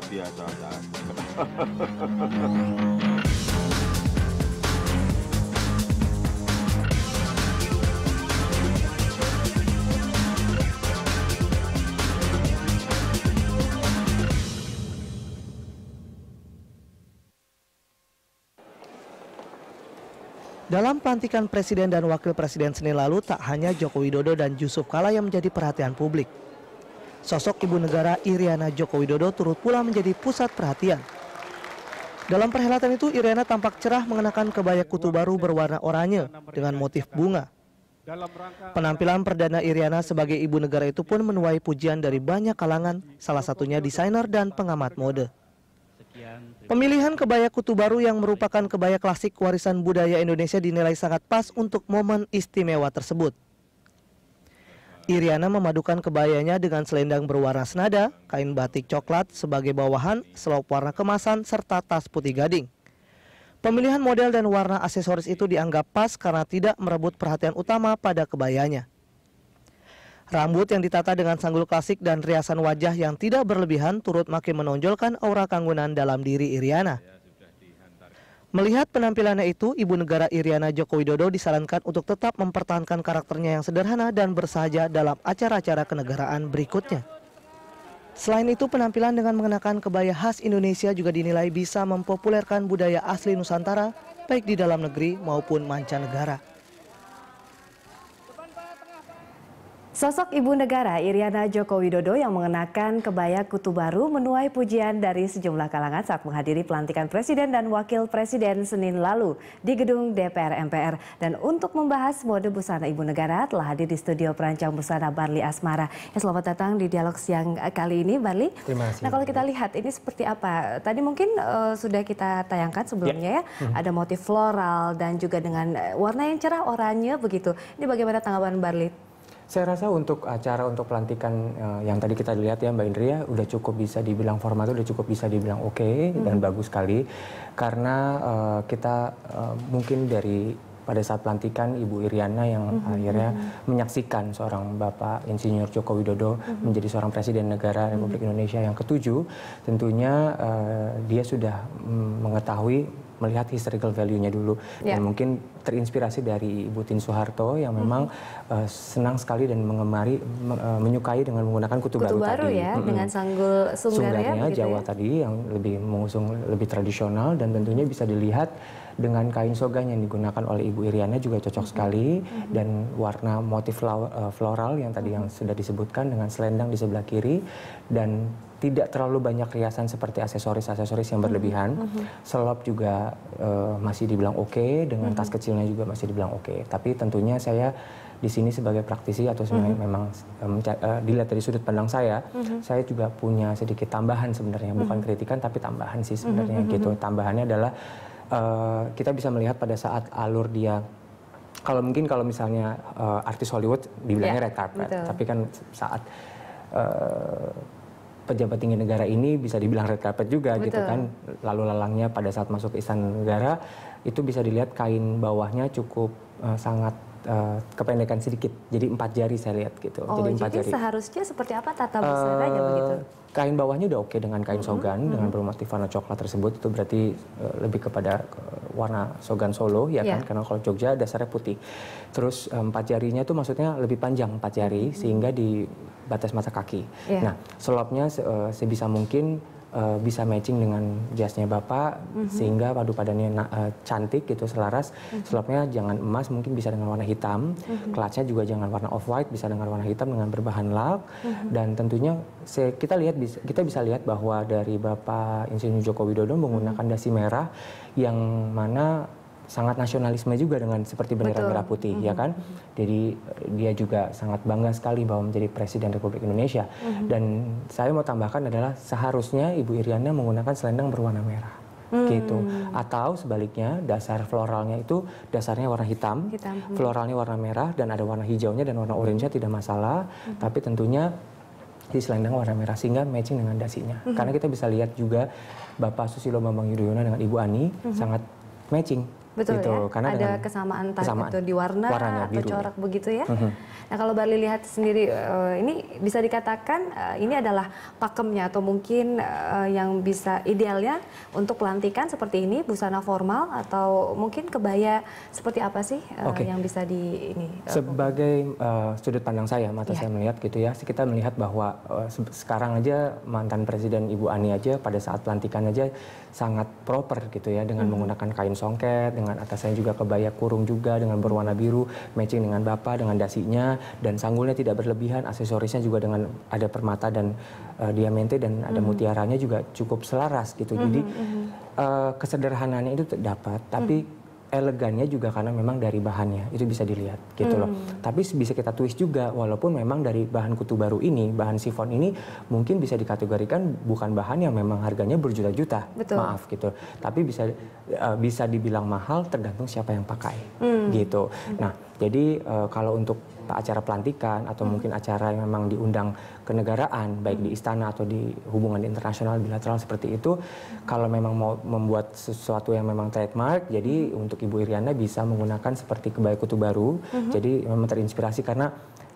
biasa saja. Dalam pelantikan Presiden dan Wakil Presiden Senin lalu, tak hanya Joko Widodo dan Yusuf Kala yang menjadi perhatian publik. Sosok Ibu Negara Iriana Joko Widodo turut pula menjadi pusat perhatian. Dalam perhelatan itu, Iriana tampak cerah mengenakan kebaya kutu baru berwarna oranye dengan motif bunga. Penampilan perdana Iriana sebagai Ibu Negara itu pun menuai pujian dari banyak kalangan, salah satunya desainer dan pengamat mode. Pemilihan kebaya kutu baru yang merupakan kebaya klasik warisan budaya Indonesia dinilai sangat pas untuk momen istimewa tersebut. Iriana memadukan kebayanya dengan selendang berwarna senada, kain batik coklat sebagai bawahan, selop warna kemasan, serta tas putih gading. Pemilihan model dan warna aksesoris itu dianggap pas karena tidak merebut perhatian utama pada kebayanya. Rambut yang ditata dengan sanggul klasik dan riasan wajah yang tidak berlebihan turut makin menonjolkan aura kanggunan dalam diri Iriana. Melihat penampilannya itu, Ibu Negara Iriana Joko Widodo disarankan untuk tetap mempertahankan karakternya yang sederhana dan bersahaja dalam acara-acara kenegaraan berikutnya. Selain itu, penampilan dengan mengenakan kebaya khas Indonesia juga dinilai bisa mempopulerkan budaya asli Nusantara, baik di dalam negeri maupun mancanegara. Sosok Ibu Negara Iriana Joko Widodo yang mengenakan kebaya kutu baru menuai pujian dari sejumlah kalangan saat menghadiri pelantikan Presiden dan Wakil Presiden Senin lalu di gedung DPR MPR. Dan untuk membahas mode busana Ibu Negara telah hadir di studio perancang busana Barli Asmara. Ya, selamat datang di dialog siang kali ini, Barli. Terima kasih. Nah, kalau kita lihat ini seperti apa? Tadi mungkin sudah kita tayangkan sebelumnya ya. Ada motif floral dan juga dengan warna yang cerah oranye begitu. Ini bagaimana tanggapan Barli? Saya rasa untuk acara untuk pelantikan yang tadi kita lihat ya Mbak Indri ya, udah cukup bisa dibilang formatnya udah cukup bisa dibilang oke dan bagus sekali. Karena kita mungkin dari pada saat pelantikan Ibu Iriana yang akhirnya menyaksikan seorang Bapak Insinyur Joko Widodo menjadi seorang Presiden Negara Republik Indonesia yang ke-7, tentunya dia sudah mengetahui melihat historical value-nya dulu dan mungkin terinspirasi dari Ibu Tien Soeharto yang memang senang sekali dan menyukai dengan menggunakan kutu baru tadi. Ya, dengan sanggul sunggarnya Jawa ya? tadi yang lebih mengusung lebih tradisional dan tentunya bisa dilihat dengan kain sogan yang digunakan oleh Ibu Iriana juga cocok sekali dan warna motif floral yang tadi yang sudah disebutkan dengan selendang di sebelah kiri dan tidak terlalu banyak riasan seperti aksesoris-aksesoris yang berlebihan. Selop juga masih dibilang oke, dengan tas kecilnya juga masih dibilang oke. Tapi tentunya saya di sini sebagai praktisi atau sebenarnya memang dilihat dari sudut pandang saya juga punya sedikit tambahan sebenarnya, bukan kritikan tapi tambahan sih sebenarnya gitu. Tambahannya adalah kita bisa melihat pada saat alur dia, kalau misalnya artis Hollywood dibilangnya red carpet, tapi kan saat pejabat tinggi negara ini bisa dibilang red carpet juga gitu kan, lalu lalangnya pada saat masuk ke Istana Negara itu bisa dilihat kain bawahnya cukup sangat kependekan sedikit, jadi 4 jari saya lihat gitu. Oh, jadi 4 jari. Seharusnya seperti apa tata busananya begitu? Kain bawahnya udah oke dengan kain sogan dengan bermotif warna coklat tersebut, itu berarti lebih kepada warna sogan Solo ya kan, karena kalau Jogja dasarnya putih. Terus 4 jarinya itu maksudnya lebih panjang 4 jari sehingga di batas mata kaki. Nah, selopnya sebisa mungkin bisa matching dengan jasnya Bapak sehingga padu padannya cantik gitu, selaras. Selopnya jangan emas, mungkin bisa dengan warna hitam. Clutchnya juga jangan warna off white, bisa dengan warna hitam dengan berbahan lak. Dan tentunya kita bisa lihat bahwa dari Bapak Insinyur Joko Widodo menggunakan dasi merah yang mana sangat nasionalisme juga dengan seperti bendera merah putih ya kan. Jadi dia juga sangat bangga sekali bahwa menjadi Presiden Republik Indonesia. Dan saya mau tambahkan adalah seharusnya Ibu Iriana menggunakan selendang berwarna merah gitu. Atau sebaliknya dasar floralnya itu dasarnya warna hitam. Floralnya warna merah dan ada warna hijaunya dan warna orange-nya tidak masalah. Tapi tentunya di selendang warna merah sehingga matching dengan dasinya. Karena kita bisa lihat juga Bapak Susilo Bambang Yudhoyono dengan Ibu Ani sangat matching Betul gitu. ya, Karena ada kesamaan entah itu di warna warnanya atau biru. corak begitu ya. Nah kalau Barli lihat sendiri, ini bisa dikatakan ini adalah pakemnya atau mungkin yang bisa idealnya untuk pelantikan seperti ini, busana formal atau mungkin kebaya seperti apa sih yang bisa di ini? Sebagai sudut pandang saya, mata saya melihat gitu ya, kita melihat bahwa sekarang aja mantan Presiden Ibu Ani aja pada saat pelantikan aja sangat proper gitu ya, dengan menggunakan kain songket, dengan atasnya juga kebaya kurung juga dengan berwarna biru, matching dengan Bapak, dengan dasinya, dan sanggulnya tidak berlebihan, aksesorisnya juga dengan ada permata dan diamante dan ada mutiaranya juga cukup selaras gitu. Jadi kesederhanaannya itu dapat, tapi elegannya juga karena memang dari bahannya itu bisa dilihat gitu loh. Tapi bisa kita twist juga, walaupun memang dari bahan kutu baru ini, bahan sifon ini mungkin bisa dikategorikan bukan bahan yang memang harganya berjuta-juta, maaf gitu. Tapi bisa dibilang mahal tergantung siapa yang pakai gitu. Nah jadi kalau untuk acara pelantikan atau mungkin acara yang memang diundang kenegaraan, baik di istana atau di hubungan internasional bilateral seperti itu, kalau memang mau membuat sesuatu yang memang trademark, jadi untuk Ibu Iriana bisa menggunakan seperti kebaya kutu baru, jadi memang terinspirasi karena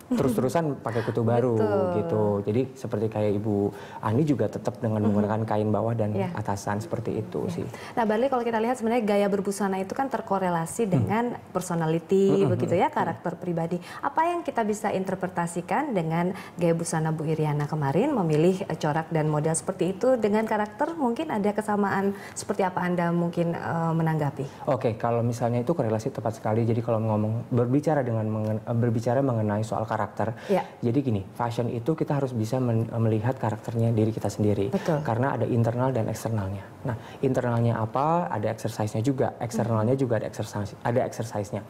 terus-terusan pakai kutu baru gitu. Jadi seperti kayak Ibu Ani juga tetap dengan menggunakan kain bawah dan atasan seperti itu sih. Nah Barli, kalau kita lihat sebenarnya gaya berbusana itu kan terkorelasi dengan personality begitu ya, karakter pribadi. Apa yang kita bisa interpretasikan dengan gaya busana Bu Iriana kemarin memilih corak dan model seperti itu dengan karakter, mungkin ada kesamaan seperti apa Anda mungkin menanggapi? Oke, kalau misalnya itu korelasi tepat sekali. Jadi kalau berbicara mengenai soal karakter. Jadi gini, fashion itu kita harus bisa melihat karakternya diri kita sendiri. Karena ada internal dan eksternalnya. Nah, internalnya apa? Ada exercise-nya juga. Eksternalnya juga ada exercise-nya.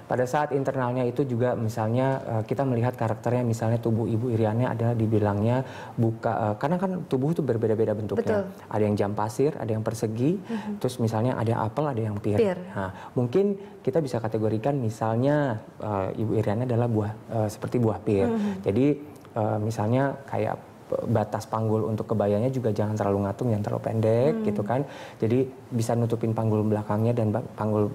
Pada saat internalnya itu juga misalnya kita melihat karakternya, misalnya tubuh Ibu Iriana ada dibilangnya karena kan tubuh itu berbeda-beda bentuknya. Ada yang jam pasir, ada yang persegi, terus misalnya ada apel, ada yang pir. Nah, mungkin kita bisa kategorikan misalnya Ibu Iriana adalah seperti buah pir. Jadi misalnya kayak batas panggul untuk kebayanya juga jangan terlalu ngatung, jangan terlalu pendek gitu kan. Jadi bisa nutupin panggul belakangnya dan panggul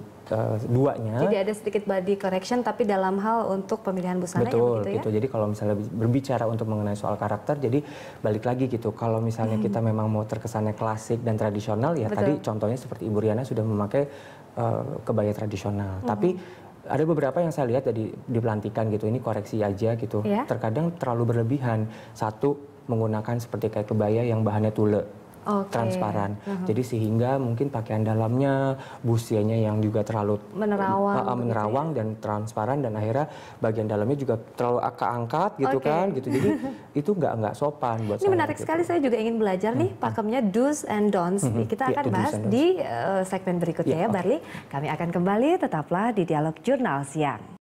duanya. Jadi ada sedikit body correction tapi dalam hal untuk pemilihan busana betul, ya gitu. Jadi kalau misalnya berbicara untuk mengenai soal karakter, jadi balik lagi gitu. Kalau misalnya kita memang mau terkesannya klasik dan tradisional ya tadi contohnya seperti Ibu Riana sudah memakai kebaya tradisional. Tapi ada beberapa yang saya lihat di pelantikan gitu, ini koreksi aja gitu. Terkadang terlalu berlebihan. Satu, menggunakan seperti kayak kebaya yang bahannya tule. Transparan. Jadi sehingga mungkin pakaian dalamnya, busianya yang juga terlalu menerawang dan transparan, dan akhirnya bagian dalamnya juga terlalu keangkat gitu kan gitu. Jadi itu nggak sopan buat saya. Ini menarik sekali, saya juga ingin belajar nih pakemnya do's and don'ts. Kita akan bahas di segmen berikutnya ya Barli. Kami akan kembali, tetaplah di Dialog Jurnal Siang.